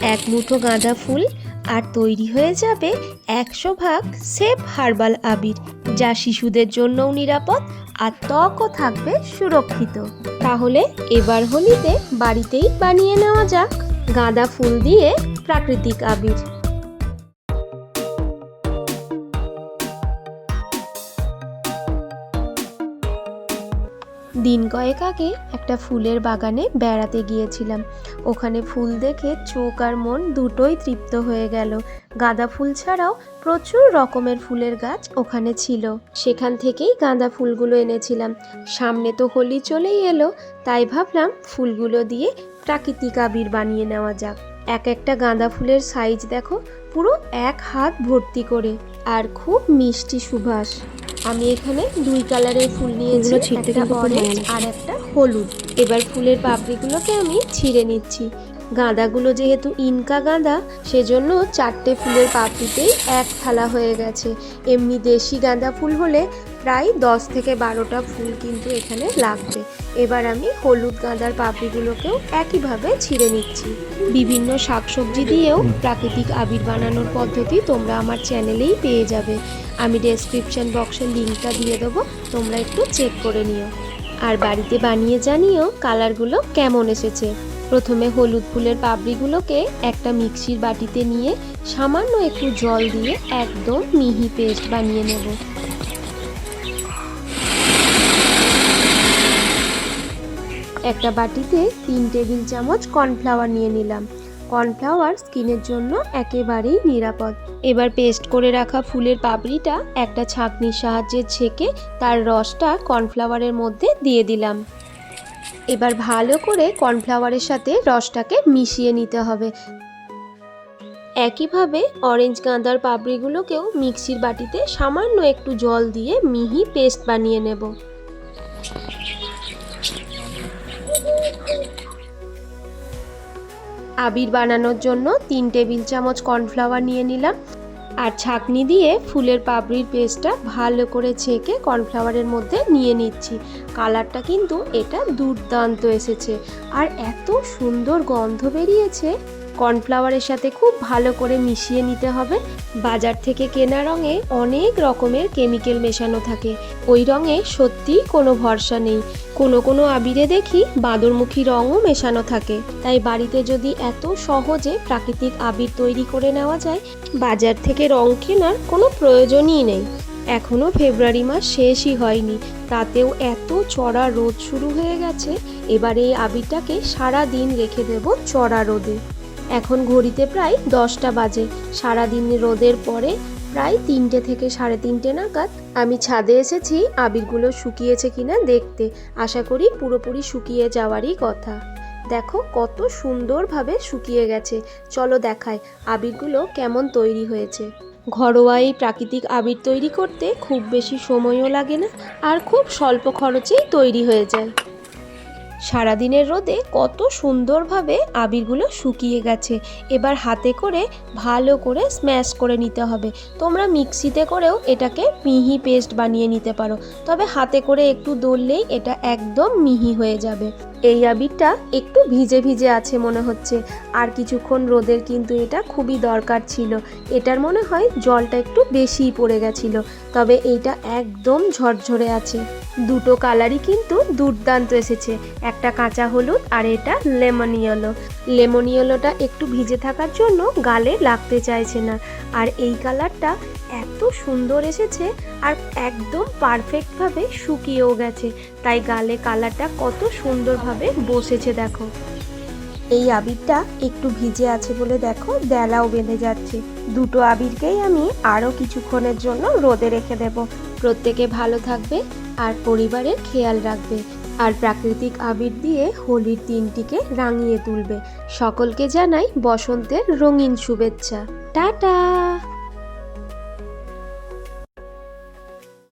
এক মুঠো গাঁদা ফুল আর তৈরি হয়ে যাবে 100 ভাগ সেফ হার্বাল আবির, যা শিশুদের জন্যও নিরাপদ আর ত্বকও থাকবে সুরক্ষিত। তাহলে এবার হোলিতে বাড়িতেই বানিয়ে নেওয়া যাক গাঁদা ফুল দিয়ে প্রাকৃতিক আবির। দিন কয়েক আগে একটা ফুলের বাগানে বেড়াতে গিয়েছিলাম। ওখানে ফুল দেখে চোখ আর মন দুটোই তৃপ্ত হয়ে গেল। গাঁদা ফুল ছাড়াও প্রচুর রকমের ফুলের গাছ ওখানে ছিল। সেখান থেকেই গাঁদা ফুলগুলো এনেছিলাম। সামনে তো হোলি চলেই এলো, তাই ভাবলাম ফুলগুলো দিয়ে প্রাকৃতিক আবির বানিয়ে নেওয়া যাক। এক একটা গাঁদা ফুলের সাইজ দেখো, পুরো 1 হাত ভর্তি করে, আর খুব মিষ্টি সুবাস। আমি এখানে 2 কালারের ফুল নিয়েছি, একটা অরেঞ্জ আর একটা হলুদ। এবার ফুলের পাপড়িগুলোকে আমি ছিঁড়ে নিচ্ছি। গাঁদাগুলো যেহেতু ইনকা গাঁদা, সেজন্য 4টে ফুলের পাপড়িতেই 1 থালা হয়ে গেছে। এমনি দেশি গাঁদা ফুল হলে প্রায় 10 থেকে 12টা ফুল কিন্তু এখানে লাগবে। এবার আমি হলুদ গাঁদার পাপড়িগুলোকেও একইভাবে ছিঁড়ে নিচ্ছি। বিভিন্ন শাকসবজি দিয়েও প্রাকৃতিক আবির বানানোর পদ্ধতি তোমরা আমার চ্যানেলেই পেয়ে যাবে। আমি ডেসক্রিপশন বক্সের লিঙ্কটা দিয়ে দেবো, তোমরা একটু চেক করে নিও। আর বাড়িতে বানিয়ে জানিও কালারগুলো কেমন এসেছে। প্রথমে হলুদ ফুলের পাপড়িগুলোকে একটা মিক্সির বাটিতে নিয়ে সামান্য একটু জল দিয়ে একদম মিহি পেস্ট বানিয়ে নেব। একটা বাটিতে 3 টেবিল চামচ কর্নফ্লাওয়ার নিয়ে নিলাম। কর্নফ্লাওয়ার স্কিনের জন্য একেবারেই নিরাপদ। এবার পেস্ট করে রাখা ফুলের পাপড়িটা একটা ছাঁকনির সাহায্যে ছেঁকে তার রসটা কর্নফ্লাওয়ারের মধ্যে দিয়ে দিলাম। এবার ভালো করে কর্নফ্লাওয়ারের সাথে রসটাকে মিশিয়ে নিতে হবে। একইভাবে অরেঞ্জ গাঁদার পাপড়িগুলোকেও মিক্সির বাটিতে সামান্য একটু জল দিয়ে মিহি পেস্ট বানিয়ে নেব। আবির বানানোর জন্য 3 টেবিল চামচ কর্নফ্লাওয়ার নিয়ে নিলাম, আর ছাঁকনি দিয়ে ফুলের পাপড়ির পেস্টটা ভালো করে ছেঁকে কর্নফ্লাওয়ারের মধ্যে নিয়ে নিচ্ছি। কালারটা কিন্তু এটা দুর্দান্ত এসেছে, আর এত সুন্দর গন্ধ বেরিয়েছে। কর্নফ্লাওয়ারের সাথে খুব ভালো করে মিশিয়ে নিতে হবে। বাজার থেকে কেনা রঙে অনেক রকমের কেমিক্যাল মেশানো থাকে, ওই রঙে সত্যিই কোনো ভরসা নেই। কোনো আবিরে দেখি বাঁদরমুখী রঙও মেশানো থাকে। তাই বাড়িতে যদি এত সহজে প্রাকৃতিক আবির তৈরি করে নেওয়া যায়, বাজার থেকে রং কেনার কোনো প্রয়োজনই নেই। এখনও ফেব্রুয়ারি মাস শেষই হয়নি, তাতেও এত চড়া রোদ শুরু হয়ে গেছে। এবার এই আবিরটাকে সারা দিন রেখে দেব চড়া রোদে। এখন ঘড়িতে প্রায় 10টা বাজে। সারাদিন রোদের পরে প্রায় 3টে থেকে 3:30 নাগাদ আমি ছাদে এসেছি আবিরগুলো শুকিয়েছে কিনা দেখতে। আশা করি পুরোপুরি শুকিয়ে যাওয়ারই কথা। দেখো কত সুন্দরভাবে শুকিয়ে গেছে। চলো দেখাই আবিরগুলো কেমন তৈরি হয়েছে। ঘরোয়া এই প্রাকৃতিক আবির তৈরি করতে খুব বেশি সময়ও লাগে না, আর খুব স্বল্প খরচেই তৈরি হয়ে যায়। সারাদিনের রোদে কত সুন্দরভাবে আবিরগুলো শুকিয়ে গেছে। এবার হাতে করে ভালো করে স্ম্যাশ করে নিতে হবে। তোমরা মিক্সিতে করেও এটাকে মিহি পেস্ট বানিয়ে নিতে পারো, তবে হাতে করে একটু দললেই এটা একদম মিহি হয়ে যাবে। এই আবিরটা একটু ভিজে ভিজে আছে মনে হচ্ছে, আর কিছুক্ষণ রোদের কিন্তু এটা খুবই দরকার ছিল। এটার মনে হয় জলটা একটু বেশিই পড়ে গেছিল, তবে এইটা একদম ঝরঝরে আছে। দুটো কালারই কিন্তু দুর্দান্ত এসেছে, একটা কাঁচা হলুদ আর এটা লেমন ইয়েলো। লেমন ইয়েলোটা একটু ভিজে থাকার জন্য গালে লাগতে চাইছে না, আর এই কালারটা এত সুন্দর এসেছে আর একদম পারফেক্টভাবে শুকিয়েও গেছে, তাই গালে কালারটা কত সুন্দরভাবে বসেছে দেখো। এই আবিরটা একটু ভিজে আছে বলে দেখো দেলাও বেঁধে যাচ্ছে। দুটো আবিরকেই আমি আরও কিছুক্ষণের জন্য রোদে রেখে দেব। প্রত্যেকে ভালো থাকবে আর পরিবারের খেয়াল রাখবে, আর প্রাকৃতিক আবির দিয়ে হোলির দিনটিকে রাঙিয়ে তুলবে। সকলকে জানাই বসন্তের রঙিন শুভেচ্ছা। টাটা।